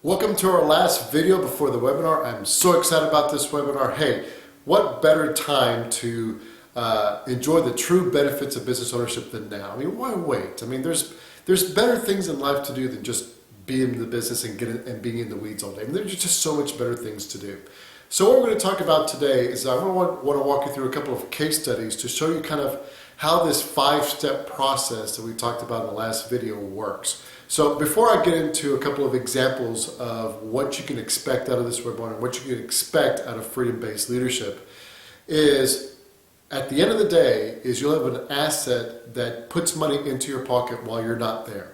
Welcome to our last video before the webinar. I'm so excited about this webinar. Hey, what better time to enjoy the true benefits of business ownership than now? I mean, why wait? I mean, there's better things in life to do than just be in the business and being in the weeds all day. I mean, there's just so much better things to do. So what we're going to talk about today is I want to walk you through a couple of case studies to show you kind of how this 5-step process that we talked about in the last video works. So before I get into a couple of examples of what you can expect out of this webinar and what you can expect out of freedom-based leadership is at the end of the day is you'll have an asset that puts money into your pocket while you're not there.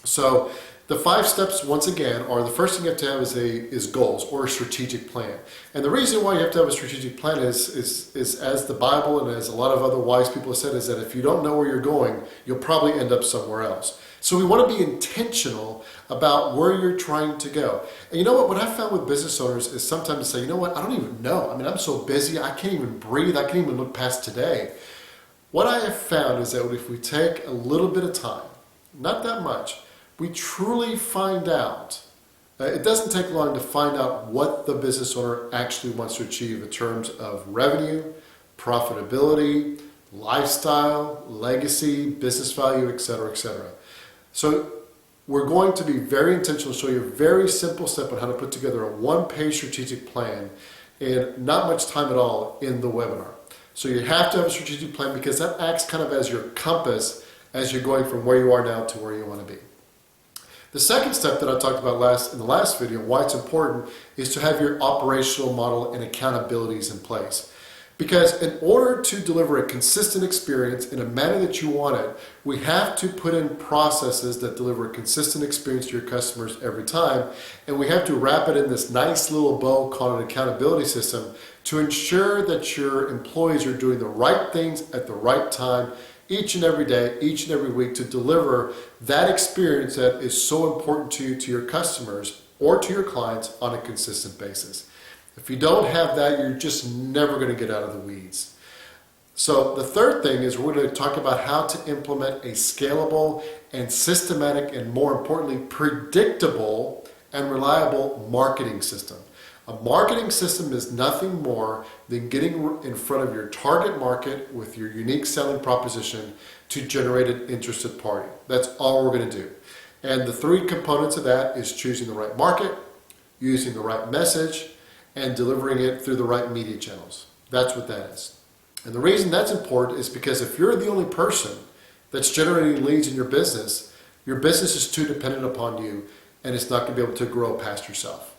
So the 5 steps, once again, are the first thing you have to have is goals or a strategic plan. And the reason why you have to have a strategic plan is as the Bible and as a lot of other wise people have said, is that if you don't know where you're going, you'll probably end up somewhere else. So we want to be intentional about where you're trying to go. And you know what I found with business owners is sometimes they say, you know what, I don't even know. I mean, I'm so busy, I can't even breathe, I can't even look past today. What I have found is that if we take a little bit of time, not that much, we truly find out, it doesn't take long to find out what the business owner actually wants to achieve in terms of revenue, profitability, lifestyle, legacy, business value, etc., etc. So we're going to be very intentional, show you a very simple step on how to put together a one-page strategic plan in not much time at all in the webinar. So you have to have a strategic plan because that acts kind of as your compass as you're going from where you are now to where you want to be. The second step that I talked about in the last video, why it's important, is to have your operational model and accountabilities in place. Because in order to deliver a consistent experience in a manner that you want it, we have to put in processes that deliver a consistent experience to your customers every time. And we have to wrap it in this nice little bow called an accountability system to ensure that your employees are doing the right things at the right time each and every day, each and every week to deliver that experience that is so important to you, to your customers, or to your clients on a consistent basis. If you don't have that, you're just never going to get out of the weeds. So the third thing is we're going to talk about how to implement a scalable and systematic and, more importantly, predictable and reliable marketing system. A marketing system is nothing more than getting in front of your target market with your unique selling proposition to generate an interested party. That's all we're going to do. And the 3 components of that is choosing the right market, using the right message, and delivering it through the right media channels. That's what that is. And the reason that's important is because if you're the only person that's generating leads in your business is too dependent upon you and it's not going to be able to grow past yourself.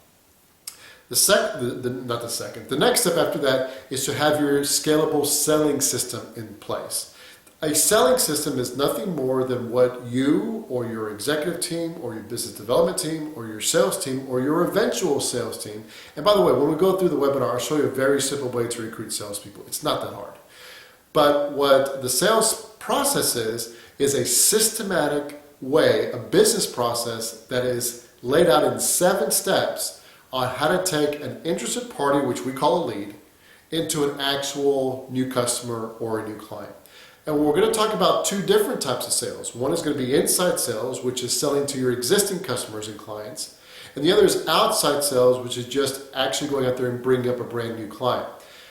The next step after that is to have your scalable selling system in place. A selling system is nothing more than what you or your executive team or your business development team or your sales team or your eventual sales team. And by the way, when we go through the webinar, I'll show you a very simple way to recruit salespeople. It's not that hard. But what the sales process is a systematic way, a business process that is laid out in 7 steps on how to take an interested party, which we call a lead, into an actual new customer or a new client. And we're going to talk about 2 different types of sales. One is going to be inside sales, which is selling to your existing customers and clients. And the other is outside sales, which is just actually going out there and bringing up a brand new client.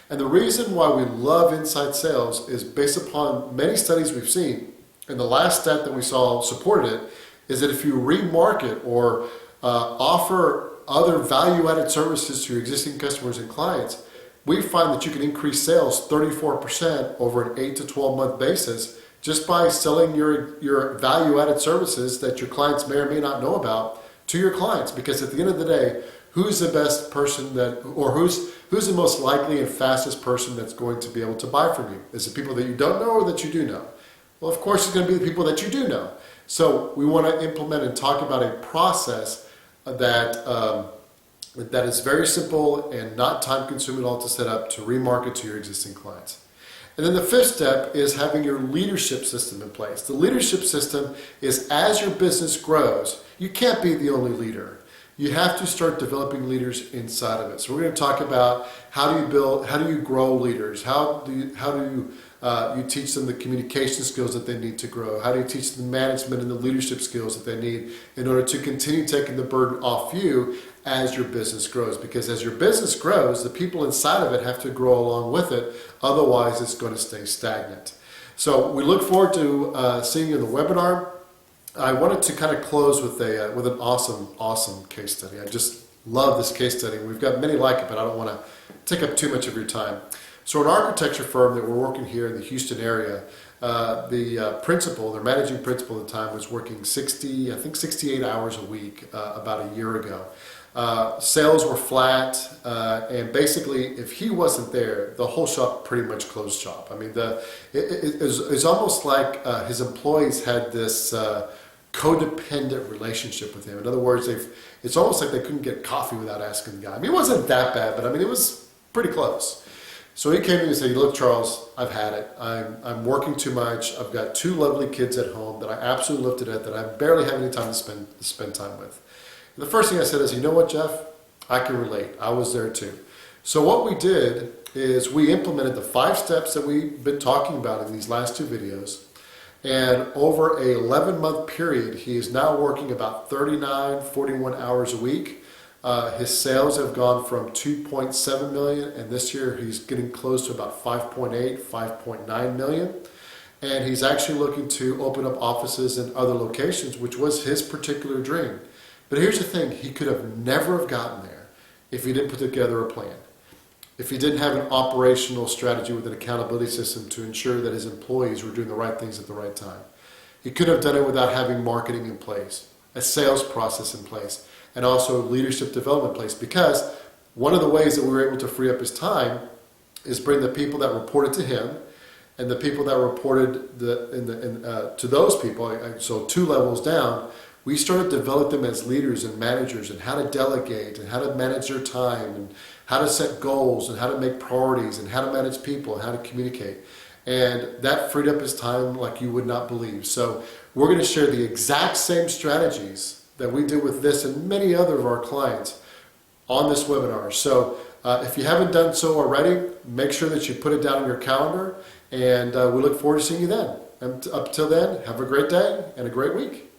And the reason why we love inside sales is based upon many studies we've seen. And the last stat that we saw supported it is that if you remarket or offer other value-added services to your existing customers and clients, we find that you can increase sales 34% over an 8 to 12 month basis just by selling your value-added services that your clients may or may not know about to your clients. Because at the end of the day, who's the best person who's the most likely and fastest person that's going to be able to buy from you? Is it people that you don't know or that you do know? Well, of course, it's going to be the people that you do know. So we want to implement and talk about a process that is very simple and not time-consuming at all to set up to remarket to your existing clients. And then the 5th step is having your leadership system in place. The leadership system is as your business grows, you can't be the only leader. You have to start developing leaders inside of it. So we're going to talk about how do you grow leaders? How do you You teach them the communication skills that they need to grow. How do you teach them the management and the leadership skills that they need in order to continue taking the burden off you as your business grows? Because as your business grows, the people inside of it have to grow along with it. Otherwise, it's going to stay stagnant. So we look forward to seeing you in the webinar. I wanted to kind of close with an awesome case study. I just love this case study. We've got many like it, but I don't want to take up too much of your time. So an architecture firm that we're working here in the Houston area, the principal, their managing principal at the time, was working 68 hours a week about a year ago. Sales were flat, and basically, if he wasn't there, the whole shop pretty much closed shop. I mean, it's almost like his employees had this codependent relationship with him. In other words, it's almost like they couldn't get coffee without asking the guy. I mean, it wasn't that bad, but I mean, it was pretty close. So he came to me and said, "Look, Charles, I've had it. I'm working too much. I've got 2 lovely kids at home that I absolutely love to death, that I barely have any time to spend time with." And the first thing I said is, "You know what, Jeff? I can relate. I was there too." So what we did is we implemented the 5 steps that we've been talking about in these last 2 videos. And over a 11-month period, he is now working about 41 hours a week. His sales have gone from 2.7 million, and this year he's getting close to about 5.9 million. And he's actually looking to open up offices in other locations, which was his particular dream. But here's the thing, he could have never have gotten there if he didn't put together a plan. If he didn't have an operational strategy with an accountability system to ensure that his employees were doing the right things at the right time. He couldn't have done it without having marketing in place, a sales process in place, and also leadership development in place. Because one of the ways that we were able to free up his time is bring the people that reported to him and the people that reported to those people, so 2 levels down. We started to develop them as leaders and managers, and how to delegate and how to manage their time and how to set goals and how to make priorities and how to manage people and how to communicate. And that freed up his time like you would not believe. So we're going to share the exact same strategies that we did with this and many other of our clients on this webinar. So if you haven't done so already, make sure that you put it down in your calendar, and we look forward to seeing you then. And up till then, have a great day and a great week.